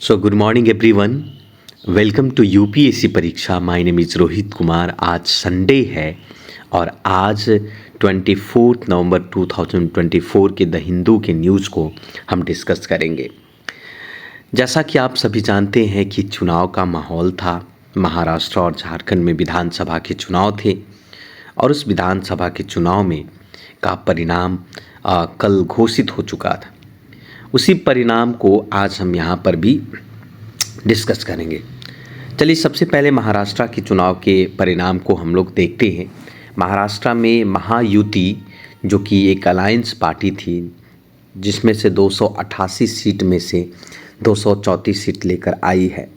So, good morning everyone. Welcome to UPSC परीक्षा. My name is Rohit Kumar. आज Sunday है और आज 24 नवंबर 2024 के द हिंदू के न्यूज़ को हम डिस्कस करेंगे. जैसा कि आप सभी जानते हैं कि चुनाव का माहौल था. महाराष्ट्र और झारखंड में विधानसभा के चुनाव थे और उस विधानसभा के चुनाव में का परिणाम कल घोषित हो चुका था. उसी परिणाम को आज हम यहाँ पर भी डिस्कस करेंगे. चलिए सबसे पहले महाराष्ट्र के चुनाव के परिणाम को हम लोग देखते हैं. महाराष्ट्र में महायुति जो कि एक अलायंस पार्टी थी जिसमें से 288 सीट में से 234 सीट लेकर आई है.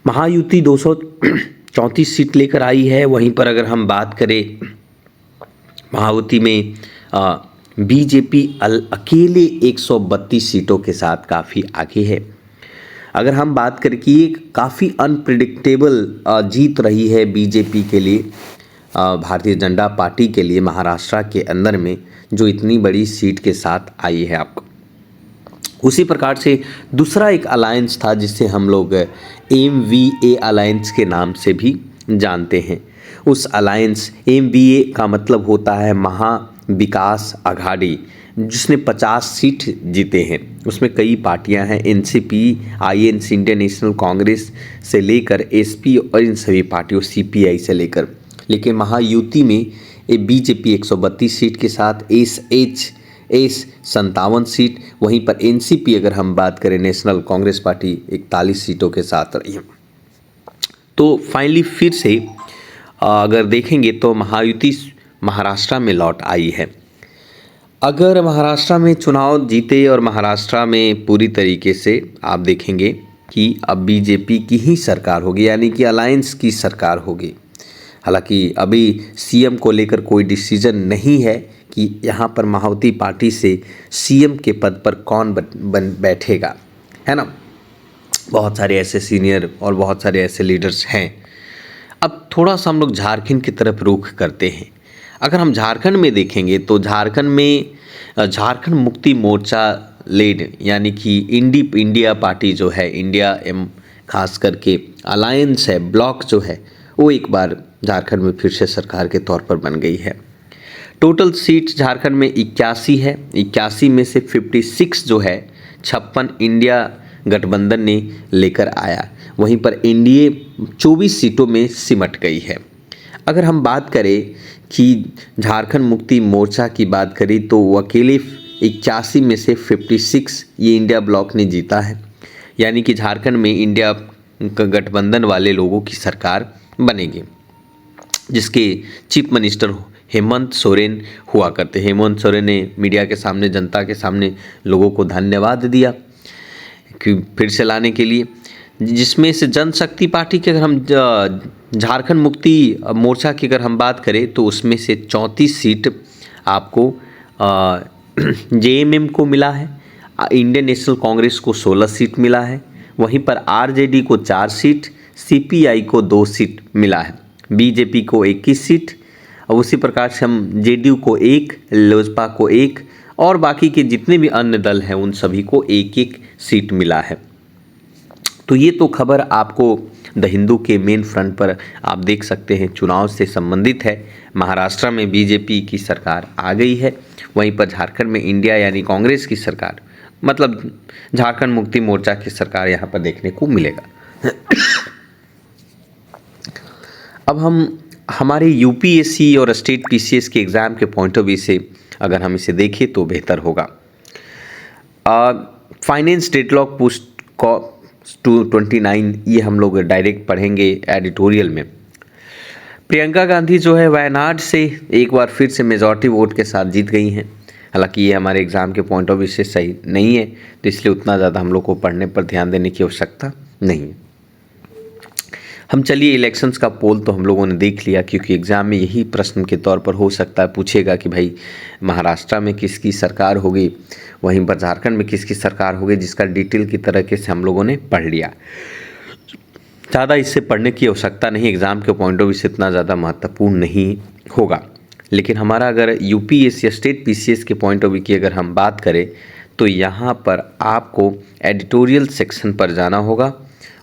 महायुति 234 सीट लेकर आई है. वहीं पर अगर हम बात करें महायुति में बीजेपी अकेले 132 सीटों के साथ काफ़ी आगे है. अगर हम बात करें कि ये काफ़ी अनप्रिडिक्टेबल जीत रही है बीजेपी के लिए, भारतीय जनता पार्टी के लिए महाराष्ट्र के अंदर में जो इतनी बड़ी सीट के साथ आई है आपको. उसी प्रकार से दूसरा एक अलायंस था जिसे हम लोग MVA अलायंस के नाम से भी जानते हैं. उस अलायंस MVA का मतलब होता है महा विकास आघाड़ी, जिसने 50 सीट जीते हैं. उसमें कई पार्टियां हैं, NCP, INC Indian national Congress से लेकर SP और इन सभी पार्टियों CPI से लेकर. लेकिन महायुति में बीजेपी 132 सीट के साथ, SHS 57 सीट, वहीं पर NCP अगर हम बात करें नेशनल कांग्रेस पार्टी 41 सीटों के साथ रही है. तो फाइनली फिर से अगर देखेंगे तो महायुति महाराष्ट्र में लौट आई है. अगर महाराष्ट्र में चुनाव जीते और महाराष्ट्र में पूरी तरीके से आप देखेंगे कि अब बीजेपी की ही सरकार होगी, यानी कि अलायंस की सरकार होगी. हालांकि अभी CM को लेकर कोई डिसीजन नहीं है कि यहाँ पर महायुति पार्टी से CM के पद पर कौन बैठेगा, है ना. बहुत सारे ऐसे सीनियर और बहुत सारे ऐसे लीडर्स हैं. अब थोड़ा सा हम लोग झारखंड की तरफ रुख करते हैं. अगर हम झारखंड में देखेंगे तो झारखंड में झारखंड मुक्ति मोर्चा लेड यानी कि इंडिया पार्टी जो है, इंडिया खास करके अलायंस है, ब्लॉक जो है, वो एक बार झारखंड में फिर से सरकार के तौर पर बन गई है. टोटल सीट झारखंड में 81 है. 81 में से 56 जो है 56 इंडिया गठबंधन ने लेकर आया. वहीं पर NDA 24 सीटों में सिमट गई है. अगर हम बात करें कि झारखंड मुक्ति मोर्चा की बात करें तो वो अकेले 81 में से 56 ये इंडिया ब्लॉक ने जीता है. यानी कि झारखंड में इंडिया गठबंधन वाले लोगों की सरकार बनेगी, जिसके चीफ मिनिस्टर हेमंत सोरेन हुआ करते. हेमंत सोरेन ने मीडिया के सामने, जनता के सामने लोगों को धन्यवाद दिया कि फिर से लाने के लिए. जिसमें से जनशक्ति पार्टी की अगर हम झारखंड मुक्ति मोर्चा की अगर हम बात करें तो उसमें से 34 सीट आपको JMM को मिला है. इंडियन नेशनल कांग्रेस को 16 सीट मिला है. वहीं पर RJD को 4 सीट, CPI को 2 सीट मिला है, BJP को 21 सीट, और उसी प्रकार से हम JDU को 1, लोजपा को 1 और बाकी के जितने भी अन्य दल हैं उन सभी को 1-1 सीट मिला है. तो ये तो खबर आपको द हिंदू के मेन फ्रंट पर आप देख सकते हैं, चुनाव से संबंधित है. महाराष्ट्र में बीजेपी की सरकार आ गई है. वहीं पर झारखंड में इंडिया यानी कांग्रेस की सरकार, मतलब झारखंड मुक्ति मोर्चा की सरकार यहाँ पर देखने को मिलेगा. अब हम हमारे UPSC और स्टेट PCS के एग्ज़ाम के पॉइंट ऑफ व्यू से अगर हम इसे देखें तो बेहतर होगा. फाइनेंस डेडलॉक पोस्ट 229 ये हम लोग डायरेक्ट पढ़ेंगे एडिटोरियल में. प्रियंका गांधी जो है वायनाड से एक बार फिर से मेजॉरिटी वोट के साथ जीत गई हैं. हालांकि ये हमारे एग्ज़ाम के पॉइंट ऑफ व्यू से सही नहीं है, तो इसलिए उतना ज़्यादा हम लोग को पढ़ने पर ध्यान देने की आवश्यकता नहीं है. हम चलिए इलेक्शंस का पोल तो हम लोगों ने देख लिया, क्योंकि एग्ज़ाम में यही प्रश्न के तौर पर हो सकता है, पूछेगा कि भाई महाराष्ट्र में किसकी सरकार होगी, वहीं पर झारखंड में किसकी सरकार होगी, जिसका डिटेल की तरीके से हम लोगों ने पढ़ लिया. ज़्यादा इससे पढ़ने की आवश्यकता नहीं, एग्ज़ाम के पॉइंट ऑफ व्यू से इतना ज़्यादा महत्वपूर्ण नहीं होगा. लेकिन हमारा अगर UPSC या स्टेट PCS के पॉइंट ऑफ व्यू की अगर हम बात करें तो यहाँ पर आपको एडिटोरियल सेक्शन पर जाना होगा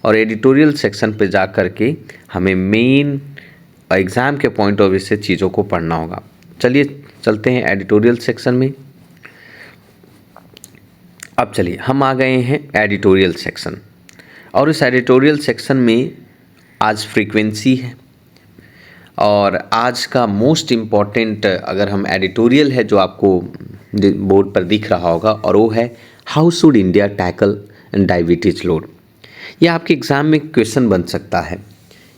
और एडिटोरियल सेक्शन पे जा कर के हमें मेन एग्ज़ाम के पॉइंट ऑफ व्यू से चीज़ों को पढ़ना होगा। चलिए चलते हैं एडिटोरियल सेक्शन में। अब चलिए हम आ गए हैं एडिटोरियल सेक्शन, और इस एडिटोरियल सेक्शन में आज फ्रीक्वेंसी है और आज का मोस्ट इम्पॉर्टेंट अगर हम एडिटोरियल है जो आपको बोर्ड पर दिख रहा होगा, और वो है how should India tackle diabetes load. ये आपके एग्ज़ाम में क्वेश्चन बन सकता है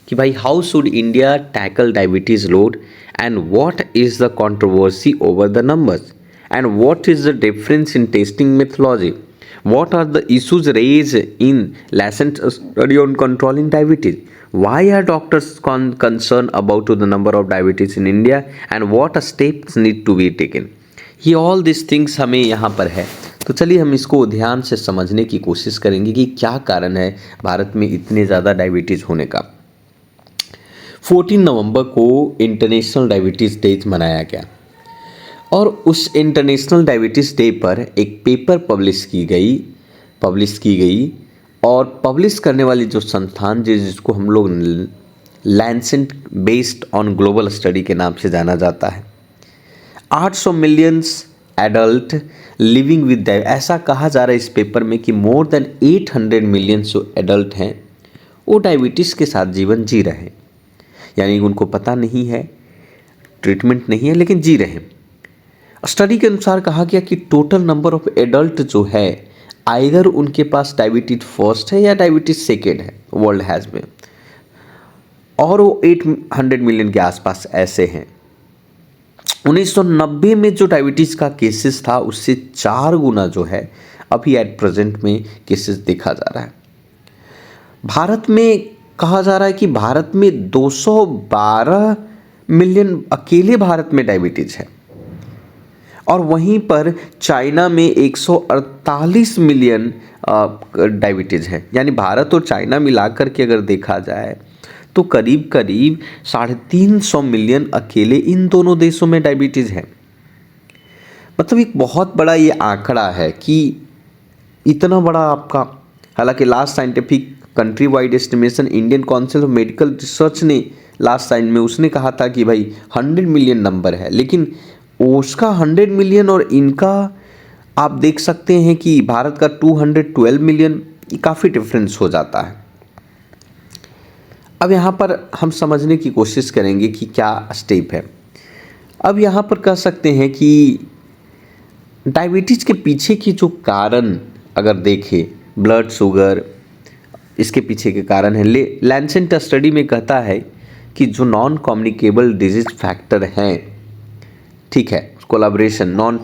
कि भाई how should India tackle diabetes load and what is the controversy over the numbers and what is the difference in testing methodology, what are the issues raised in Lancet study on controlling diabetes, why are doctors concerned about the number of diabetes in India and what steps need to be taken। ये all these things हमें यहाँ पर है। तो चलिए हम इसको ध्यान से समझने की कोशिश करेंगे कि क्या कारण है भारत में इतने ज़्यादा डायबिटीज़ होने का। 14 नवंबर को इंटरनेशनल डायबिटीज़ डे मनाया गया और उस इंटरनेशनल डायबिटीज़ डे पर एक पेपर पब्लिश की गई और पब्लिश करने वाली जो संस्थान जिसको हम लोग Lancet based on global study के नाम से जाना जाता है। 800 मिलियंस एडल्ट लिविंग विद ऐसा कहा जा रहा है इस पेपर में कि मोर देन 800 मिलियन जो एडल्ट हैं वो डायबिटीज़ के साथ जीवन जी रहे हैं, यानी उनको पता नहीं है, ट्रीटमेंट नहीं है, लेकिन जी रहे हैं। स्टडी के अनुसार कहा गया कि टोटल नंबर ऑफ एडल्ट जो है आइदर उनके पास डायबिटीज फर्स्ट है या डायबिटीज सेकेंड है वर्ल्ड हैज़ में, और वो 800 मिलियन के आसपास ऐसे हैं। 1990 में जो डायबिटीज़ का केसेस था उससे 4 गुना जो है अभी एट प्रेजेंट में केसेस देखा जा रहा है। भारत में कहा जा रहा है कि भारत में 212 मिलियन अकेले भारत में डायबिटीज़ है, और वहीं पर चाइना में 148 मिलियन डायबिटीज़ है। यानी भारत और चाइना मिलाकर के अगर देखा जाए तो करीब करीब 350 मिलियन अकेले इन दोनों देशों में डायबिटीज़ है। मतलब एक बहुत बड़ा ये आंकड़ा है कि इतना बड़ा आपका, हालांकि last scientific country wide estimation Indian council of medical research ने लास्ट टाइम में उसने कहा था कि भाई 100 मिलियन नंबर है, लेकिन उसका 100 मिलियन और इनका आप देख सकते हैं कि भारत का 212 मिलियन, काफ़ी डिफरेंस हो जाता है। अब यहाँ पर हम समझने की कोशिश करेंगे कि क्या स्टेप है। अब यहाँ पर कह सकते हैं कि डायबिटीज़ के पीछे की जो कारण अगर देखें, ब्लड शुगर इसके पीछे के कारण है। लैंसेट स्टडी में कहता है कि जो नॉन कम्युनिकेबल डिजीज फैक्टर हैं, ठीक है, collaboration non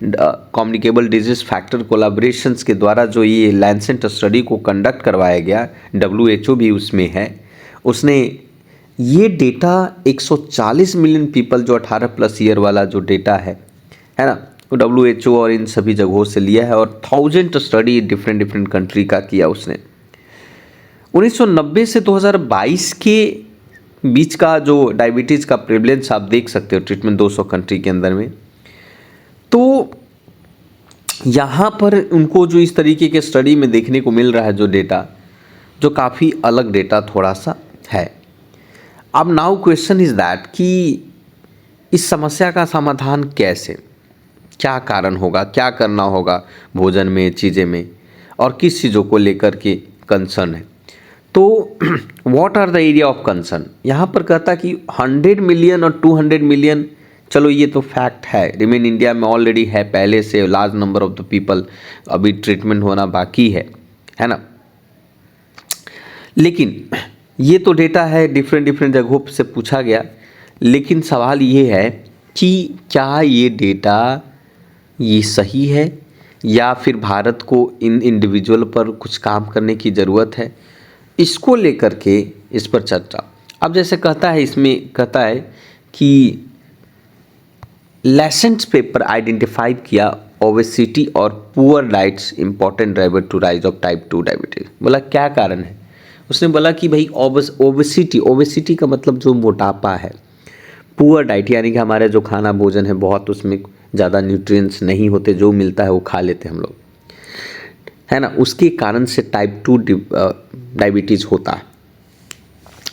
communicable disease factor collaborations के द्वारा जो ये लैंसेट स्टडी को कंडक्ट करवाया गया, WHO भी उसमें है, उसने ये डेटा 140 मिलियन पीपल जो 18+ ईयर वाला जो डेटा है ना, वो WHO और इन सभी जगहों से लिया है और 1000 स्टडी डिफरेंट कंट्री का किया उसने। 1990 से 2022 के बीच का जो डायबिटीज़ का प्रेवलेंस आप देख सकते हो ट्रीटमेंट 200 कंट्री के अंदर में, तो यहाँ पर उनको जो इस तरीके के स्टडी में देखने को मिल रहा है जो डेटा, जो काफ़ी अलग डेटा थोड़ा सा है। अब नाउ क्वेश्चन इज़ दैट कि इस समस्या का समाधान कैसे, क्या कारण होगा, क्या करना होगा भोजन में, चीज़ें में, और किस चीज़ों को लेकर के कंसर्न है। तो what are the area of concern, यहाँ पर कहता कि 100 मिलियन और 200 मिलियन, चलो ये तो फैक्ट है, रिमेन इंडिया में ऑलरेडी है पहले से, large number of the people, अभी ट्रीटमेंट होना बाकी है ना। लेकिन ये तो डेटा है, डिफरेंट जगहों से पूछा गया, लेकिन सवाल ये है कि क्या ये डेटा ये सही है या फिर भारत को इन इंडिविजुअल पर कुछ काम करने की ज़रूरत है, इसको लेकर के इस पर चर्चा। अब जैसे कहता है, इसमें कहता है कि लेसेंट पेपर आइडेंटिफाई किया ओबेसिटी और poor diets important driver to rise of type 2 diabetes. बोला क्या कारण है, उसने बोला कि भाई ओबेसिटी का मतलब जो मोटापा है, पुअर डाइट यानी कि हमारे जो खाना भोजन है बहुत उसमें ज़्यादा न्यूट्रिएंट्स नहीं होते, जो मिलता है वो खा लेते हैं हम लोग, है ना। उसके कारण से टाइप 2 डायबिटीज़ होता है।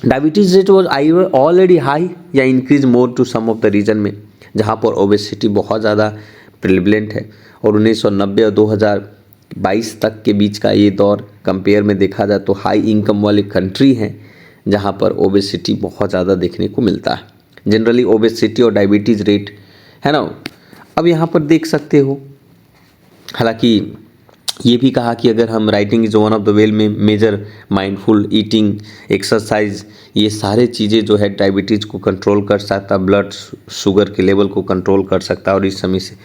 Diabetes rate was I already high या increase more to some of the region में जहाँ पर ओबेसिटी बहुत ज़्यादा प्रिवलेंट है। और 1990 और 2022 तक के बीच का ये दौर कंपेयर में देखा जाए तो हाई इनकम वाले कंट्री हैं जहाँ पर ओबेसिटी बहुत ज़्यादा देखने को मिलता है। जनरली ओबेसिटी और डायबिटीज़ रेट, है ना। अब यहाँ पर देख सकते हो, हालांकि ये भी कहा कि अगर हम writing is one of the well में मेजर माइंडफुल ईटिंग, एक्सरसाइज, ये सारे चीज़ें जो है डायबिटीज़ को कंट्रोल कर सकता, ब्लड शुगर के लेवल को कंट्रोल कर सकता और इस समय से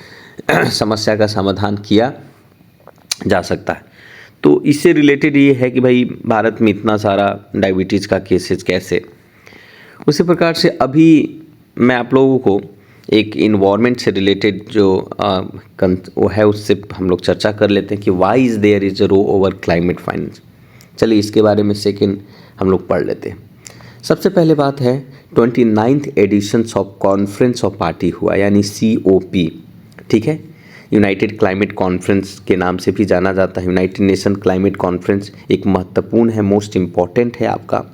समस्या का समाधान किया जा सकता है। तो इससे रिलेटेड ये है कि भाई भारत में इतना सारा डायबिटीज़ का केसेस कैसे। उसी प्रकार से अभी मैं आप लोगों को एक इन्वायरमेंट से रिलेटेड जो वो है उससे हम लोग चर्चा कर लेते हैं कि why is there is a row over climate finance. चलिए इसके बारे में सेकेंड हम लोग पढ़ लेते हैं। सबसे पहले बात है 29th edition of conference of party हुआ, यानी COP, ठीक है। यूनाइटेड क्लाइमेट कॉन्फ्रेंस के नाम से भी जाना जाता है। यूनाइटेड नेशन क्लाइमेट कॉन्फ्रेंस एक महत्वपूर्ण है, मोस्ट इम्पॉर्टेंट है आपका।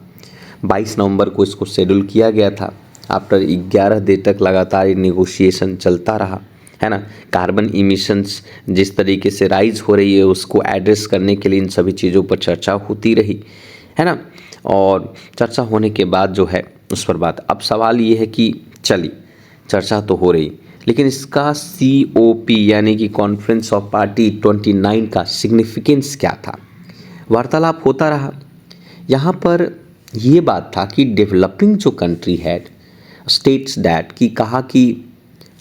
22 नवंबर को इसको शेड्यूल किया गया था। आफ्टर 11 दिन तक लगातार नेगोशिएशन चलता रहा, है ना। कार्बन इमिशंस जिस तरीके से राइज हो रही है उसको एड्रेस करने के लिए इन सभी चीज़ों पर चर्चा होती रही, है ना। और चर्चा होने के बाद जो है उस पर बात, अब सवाल ये है कि चलिए चर्चा तो हो रही, लेकिन इसका COP यानी कि कॉन्फ्रेंस ऑफ पार्टी 29 का सिग्निफिकेंस क्या था। वार्तालाप होता रहा। यहाँ पर ये बात था कि डेवलपिंग जो कंट्री है स्टेट्स दैट की कहा कि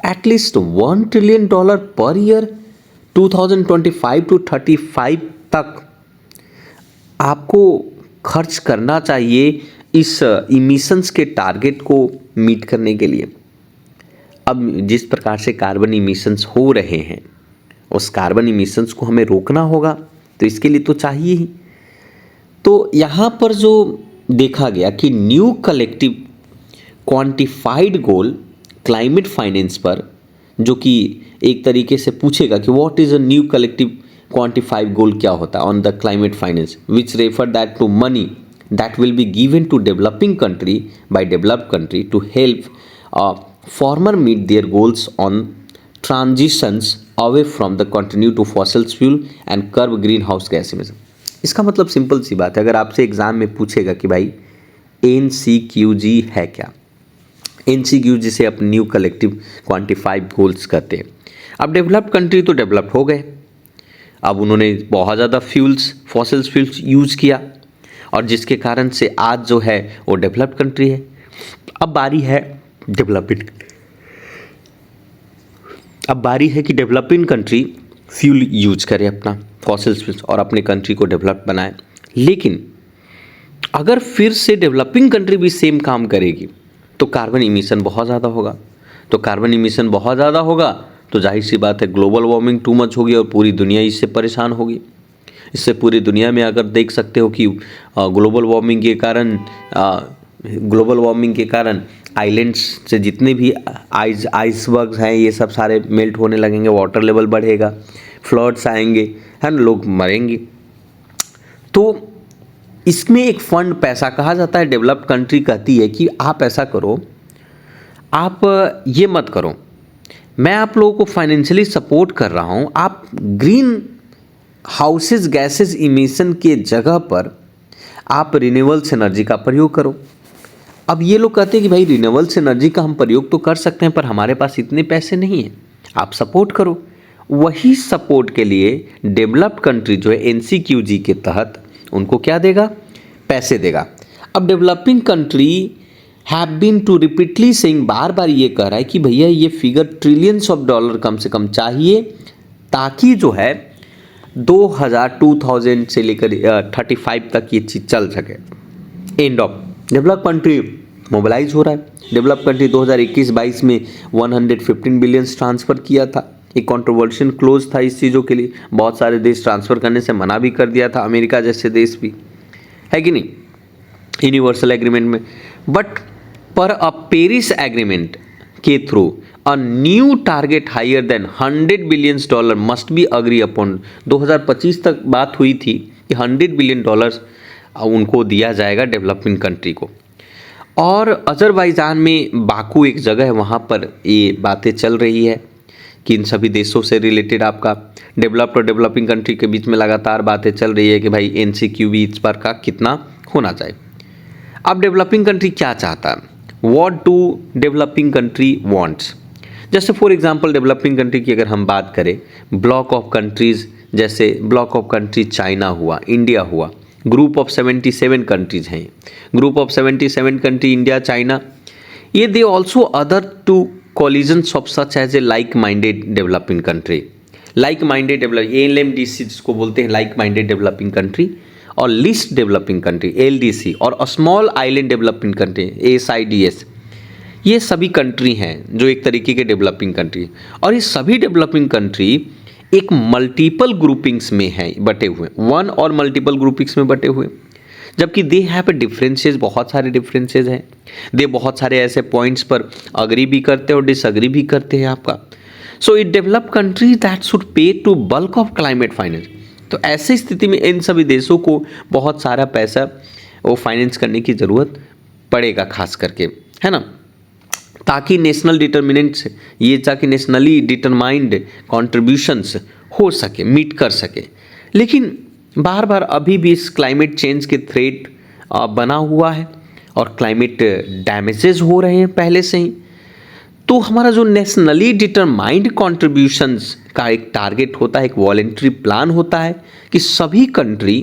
at least $1 trillion per year 2025 to 35 तक आपको खर्च करना चाहिए इस इमिशंस के टारगेट को मीट करने के लिए। अब जिस प्रकार से कार्बन इमिशंस हो रहे हैं उस कार्बन इमिशंस को हमें रोकना होगा, तो इसके लिए तो चाहिए ही। तो यहाँ पर जो देखा गया कि new collective quantified goal climate finance पर, जो कि एक तरीके से पूछेगा कि what is a new collective quantified goal, क्या होता है on the climate finance, which refer that to money that will be given to developing country by developed country to help former meet their goals on transitions away from the continue to fossils fuel and curb green house gas emission. इसका मतलब simple सी बात है, अगर आपसे exam में पूछेगा कि भाई NCQG है क्या, NCQG जिसे आप न्यू कलेक्टिव क्वांटिफाइड गोल्स कहते हैं। अब डेवलप्ड कंट्री तो डेवलप्ड हो गए, अब उन्होंने बहुत ज़्यादा फॉसिल्स फ्यूल्स यूज़ किया और जिसके कारण से आज जो है वो डेवलप्ड कंट्री है। अब बारी है कि डेवलपिंग कंट्री फ्यूल यूज करे अपना फॉसिल्स फ्यूल्स और अपने कंट्री को डेवलप बनाए। लेकिन अगर फिर से डेवलपिंग कंट्री भी सेम काम करेगी तो कार्बन इमिशन बहुत ज़्यादा होगा। तो कार्बन इमिशन बहुत ज़्यादा होगा तो जाहिर सी बात है ग्लोबल वार्मिंग टू मच होगी और पूरी दुनिया इससे परेशान होगी। इससे पूरी दुनिया में अगर देख सकते हो कि ग्लोबल वार्मिंग के कारण आइलैंड्स से जितने भी आइसबर्ग्स हैं ये सब सारे मेल्ट होने लगेंगे, वाटर लेवल बढ़ेगा, फ्लड्स आएंगे, है ना, लोग मरेंगे। तो इसमें एक फंड पैसा कहा जाता है, डेवलप्ड कंट्री कहती है कि आप ऐसा करो, आप ये मत करो, मैं आप लोगों को फाइनेंशियली सपोर्ट कर रहा हूँ, आप ग्रीन हाउसेस गैसेस इमिशन के जगह पर आप रिन्यूएबल्स एनर्जी का प्रयोग करो। अब ये लोग कहते हैं कि भाई रिन्यूएबल्स एनर्जी का हम प्रयोग तो कर सकते हैं पर हमारे पास इतने पैसे नहीं हैं, आप सपोर्ट करो। वही सपोर्ट के लिए डेवलप्ड कंट्री जो है NCQG के तहत उनको क्या देगा, पैसे देगा। अब developing country have been to repeatedly saying, बार बार ये कह रहा है कि भैया ये फिगर ट्रिलियंस ऑफ डॉलर कम से कम चाहिए ताकि जो है 2000 से लेकर 35 तक ये चीज़ चल सके। And of develop country mobilise हो रहा है। डेवलप कंट्री 2021-22 में 115 बिलियन ट्रांसफ़र किया था। एक कंट्रोवर्शियल क्लोज था इस चीज़ों के लिए, बहुत सारे देश ट्रांसफ़र करने से मना भी कर दिया था, अमेरिका जैसे देश भी, है कि नहीं, यूनिवर्सल एग्रीमेंट में। बट पर पेरिस एग्रीमेंट के through a new target higher than $100 billion must be agree upon. 2025 तक बात हुई थी कि $100 बिलियन उनको दिया जाएगा डेवलपिंग कंट्री को। और अजरबैजान में बाकू एक जगह है, वहाँ पर ये बातें चल रही है कि इन सभी देशों से रिलेटेड आपका डेवलप्ड और डेवलपिंग कंट्री के बीच में लगातार बातें चल रही है कि भाई NCQB इस पर का कितना होना चाहिए। अब डेवलपिंग कंट्री क्या चाहता है, what do developing country wants. जैसे फॉर एग्जांपल डेवलपिंग कंट्री की अगर हम बात करें, ब्लॉक ऑफ कंट्रीज, जैसे ब्लॉक ऑफ कंट्रीज चाइना हुआ, इंडिया हुआ, ग्रुप ऑफ 77 कंट्रीज हैं, group of 77 country India China, ये they also other two coalitions of such as a like minded developing country. Like minded develop LMDC जिसको बोलते हैं like minded developing country, और least developing country LDC, और small island developing country ASIDS, ये सभी country हैं जो एक तरीके के डेवलपिंग कंट्री। और ये सभी डेवलपिंग कंट्री एक मल्टीपल ग्रुपिंग्स में हैं बटे हुए, वन और मल्टीपल ग्रुपिंग्स में बटे हुए, जबकि दे हैव डिफरेंसेस, बहुत सारे डिफरेंसेस हैं। दे बहुत सारे ऐसे पॉइंट्स पर अग्री भी करते हैं और डिसअग्री भी करते हैं आपका। So it develop country that should pay to bulk of climate finance. तो ऐसी स्थिति में इन सभी देशों को बहुत सारा पैसा वो फाइनेंस करने की ज़रूरत पड़ेगा खास करके, है ना, ताकि नेशनल डिटर्मिनेंट्स, ये ताकि नेशनली डिटरमाइंड कॉन्ट्रीब्यूशंस हो सके, मीट कर सके। लेकिन बार बार अभी भी इस क्लाइमेट चेंज के थ्रेट बना हुआ है और क्लाइमेट डैमेजेस हो रहे हैं पहले से ही। तो हमारा जो नेशनली डिटरमाइंड कॉन्ट्रीब्यूशंस का एक टारगेट होता है, एक वॉलेंट्री प्लान होता है कि सभी कंट्री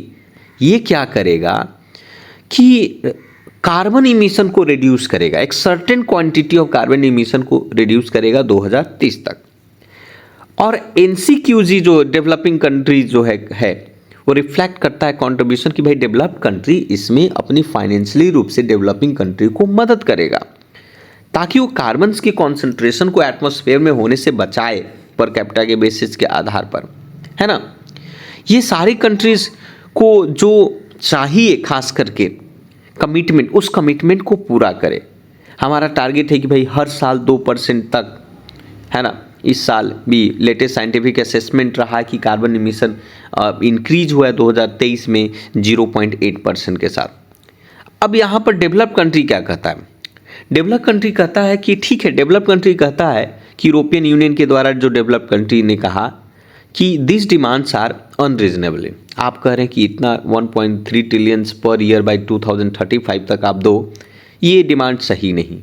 ये क्या करेगा कि कार्बन इमिशन को रिड्यूस करेगा, एक certain quantity of carbon emission को रिड्यूस करेगा 2030 तक। और NCQG जो डेवलपिंग कंट्री जो है वो रिफ्लेक्ट करता है कंट्रीब्यूशन कि भाई डेवलप्ड कंट्री इसमें अपनी फाइनेंशियली रूप से डेवलपिंग कंट्री को मदद करेगा, ताकि वो कार्बन की कॉन्सेंट्रेशन को एटमॉस्फेयर में होने से बचाए पर कैपिटा के बेसिस के आधार पर, है ना। ये सारी कंट्रीज को जो चाहिए खास करके कमिटमेंट, उस कमिटमेंट को पूरा करे। हमारा टारगेट है कि भाई हर साल 2% तक, है ना। इस साल भी लेटेस्ट साइंटिफिक असेसमेंट रहा कि कार्बन इमिशन इंक्रीज हुआ है 2023 में 0.8% के साथ। अब यहाँ पर डेवलप कंट्री क्या कहता है, डेवलप कंट्री कहता है कि ठीक है, डेवलप कंट्री कहता है कि यूरोपियन यूनियन के द्वारा जो डेवलप कंट्री ने कहा कि दिस डिमांड्स आर अनरीजनेबल। आप कह रहे हैं कि इतना 1.3 ट्रिलियन पर ईयर बाय 2035 तक आप दो, ये डिमांड सही नहीं।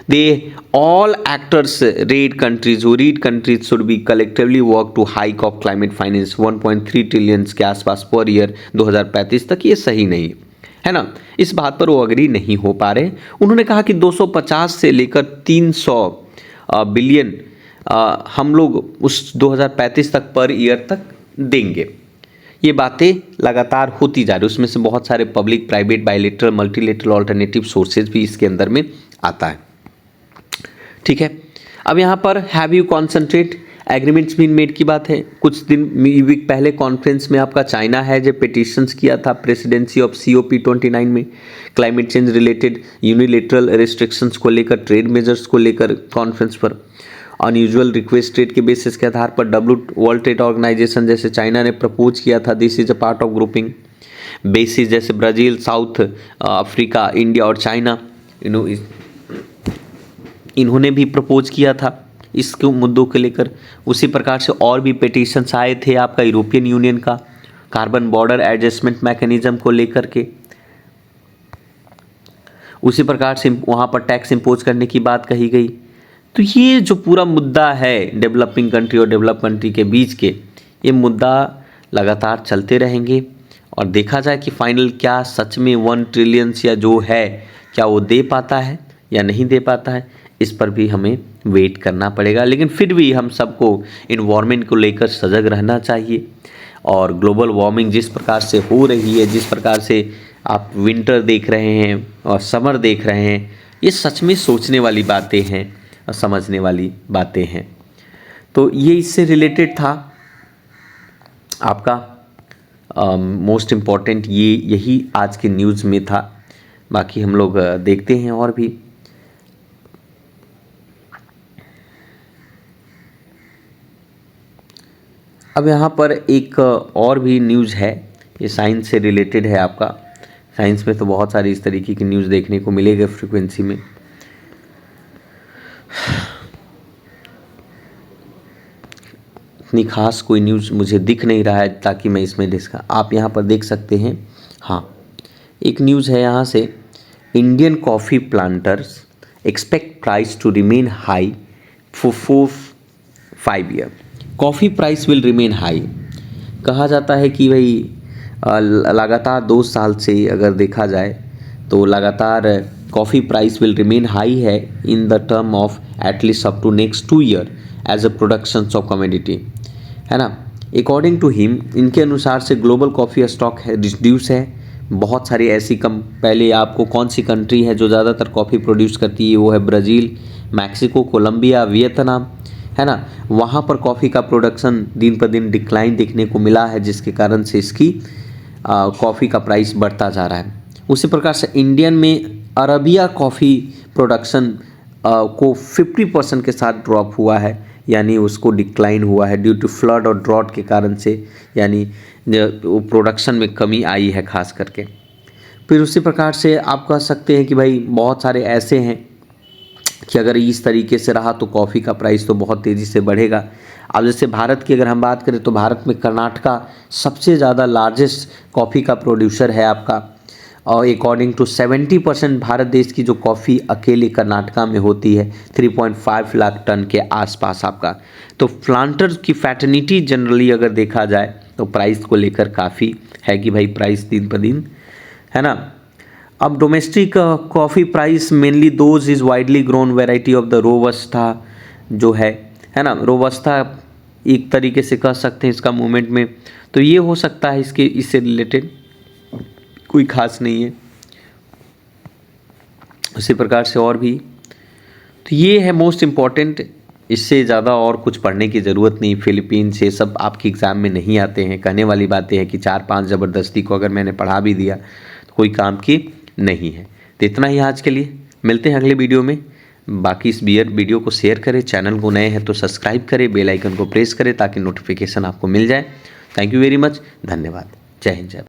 They all actors read countries should be collectively work to hike of climate finance 1.3 trillion के आसपास पर ईयर 2035 तक, ये सही नहीं है ना। इस बात पर वो अग्री नहीं हो पा रहे। उन्होंने कहा कि 250 से लेकर 300 बिलियन हम लोग उस 2035 तक पर ईयर तक देंगे। ये बातें लगातार होती जा रही, उसमें से बहुत सारे public private bilateral multilateral alternative sources भी इसके अंदर में आता है, ठीक है। अब यहाँ पर have you concentrate agreements been made की बात है। कुछ दिन वीक पहले कॉन्फ्रेंस में आपका चाइना है जो पिटिशंस किया था प्रेसिडेंसी ऑफ COP29 में, climate change related unilateral restrictions को लेकर, ट्रेड मेजर्स को लेकर कॉन्फ्रेंस पर अनयूजुअल रिक्वेस्ट रेट के बेसिस के आधार पर वर्ल्ड ट्रेड ऑर्गेनाइजेशन जैसे चाइना ने प्रपोज किया था, this is a part of grouping basis, जैसे ब्राज़ील, साउथ अफ्रीका, इंडिया और चाइना, इन्होंने भी प्रपोज किया था इसके मुद्दों को लेकर। उसी प्रकार से और भी पिटीशंस आए थे आपका यूरोपियन यूनियन का कार्बन बॉर्डर एडजस्टमेंट मैकेनिज्म को लेकर के। उसी प्रकार से वहाँ पर टैक्स इम्पोज करने की बात कही गई। तो ये जो पूरा मुद्दा है डेवलपिंग कंट्री और डेवलप कंट्री के बीच के, ये मुद्दा लगातार चलते रहेंगे और देखा जाए कि फाइनल क्या सच में 1 ट्रिलियन या जो है क्या वो दे पाता है या नहीं दे पाता है, इस पर भी हमें वेट करना पड़ेगा। लेकिन फिर भी हम सबको इन्वायरमेंट को लेकर सजग रहना चाहिए। और ग्लोबल वार्मिंग जिस प्रकार से हो रही है, जिस प्रकार से आप विंटर देख रहे हैं और समर देख रहे हैं, ये सच में सोचने वाली बातें हैं और समझने वाली बातें हैं। तो ये इससे रिलेटेड था आपका मोस्ट इम्पॉर्टेंट, ये यही आज के न्यूज़ में था। बाकी हम लोग देखते हैं और भी। अब यहाँ पर एक और भी न्यूज़ है, ये साइंस से रिलेटेड है आपका। साइंस में तो बहुत सारी इस तरीके की न्यूज़ देखने को मिलेगा फ्रीक्वेंसी में। इतनी खास कोई न्यूज़ मुझे दिख नहीं रहा है ताकि मैं इसमें आप यहाँ पर देख सकते हैं। हाँ, एक न्यूज़ है यहाँ से, Indian coffee planters expect price to remain high for 4-5 year. Coffee price will remain high. कहा जाता है कि भाई लगातार 2 साल से अगर देखा जाए तो लगातार coffee price will remain high है in the term of at least up to next 2 year as a production of commodity, है ना। अकॉर्डिंग टू हिम, इनके अनुसार से ग्लोबल कॉफ़ी स्टॉक है रिड्यूस है। बहुत सारी ऐसी पहले आपको कौन सी कंट्री है जो ज़्यादातर कॉफ़ी प्रोड्यूस करती है, वो है ब्राज़ील, मैक्सिको, कोलंबिया, वियतनाम, है ना। वहाँ पर कॉफ़ी का प्रोडक्शन दिन पर दिन डिक्लाइन देखने को मिला है, जिसके कारण से इसकी कॉफ़ी का प्राइस बढ़ता जा रहा है। उसी प्रकार से इंडियन में अरबिया कॉफ़ी प्रोडक्शन को 50% के साथ ड्रॉप हुआ है, यानी उसको डिक्लाइन हुआ है ड्यू टू फ्लड और ड्रॉट के कारण से, यानी प्रोडक्शन में कमी आई है खास करके। फिर उसी प्रकार से आप कह सकते हैं कि भाई बहुत सारे ऐसे हैं कि अगर इस तरीके से रहा तो कॉफ़ी का प्राइस तो बहुत तेज़ी से बढ़ेगा। अब जैसे भारत की अगर हम बात करें तो भारत में कर्नाटका सबसे ज़्यादा लार्जेस्ट कॉफ़ी का प्रोड्यूसर है आपका, और अकॉर्डिंग टू 70% भारत देश की जो कॉफ़ी अकेले कर्नाटका में होती है 3.5 लाख टन के आसपास आपका। तो प्लांटर्स की फैटर्निटी जनरली अगर देखा जाए तो प्राइस को लेकर काफ़ी है कि भाई प्राइस दिन पर दिन, है ना। अब domestic coffee price mainly those is widely grown variety of the robusta जो है ना। रोबस्टा एक तरीके से कह सकते हैं इसका मूवमेंट में, तो ये हो सकता है इससे रिलेटेड, कोई खास नहीं है। उसी प्रकार से और भी, तो ये है मोस्ट इम्पॉर्टेंट। इससे ज़्यादा और कुछ पढ़ने की ज़रूरत नहीं। फिलीपींस ये सब आपके एग्ज़ाम में नहीं आते हैं। कहने वाली बातें हैं कि 4-5 ज़बरदस्ती को अगर मैंने पढ़ा भी दिया तो कोई काम की नहीं है। तो इतना ही आज के लिए, मिलते हैं अगले वीडियो में। बाकी इस वीडियो को शेयर करें, चैनल को नए हैं तो सब्सक्राइब करें, बेल आइकन को प्रेस करें ताकि नोटिफिकेशन आपको मिल जाए। थैंक यू वेरी मच, धन्यवाद, जय हिंद, जय भारत।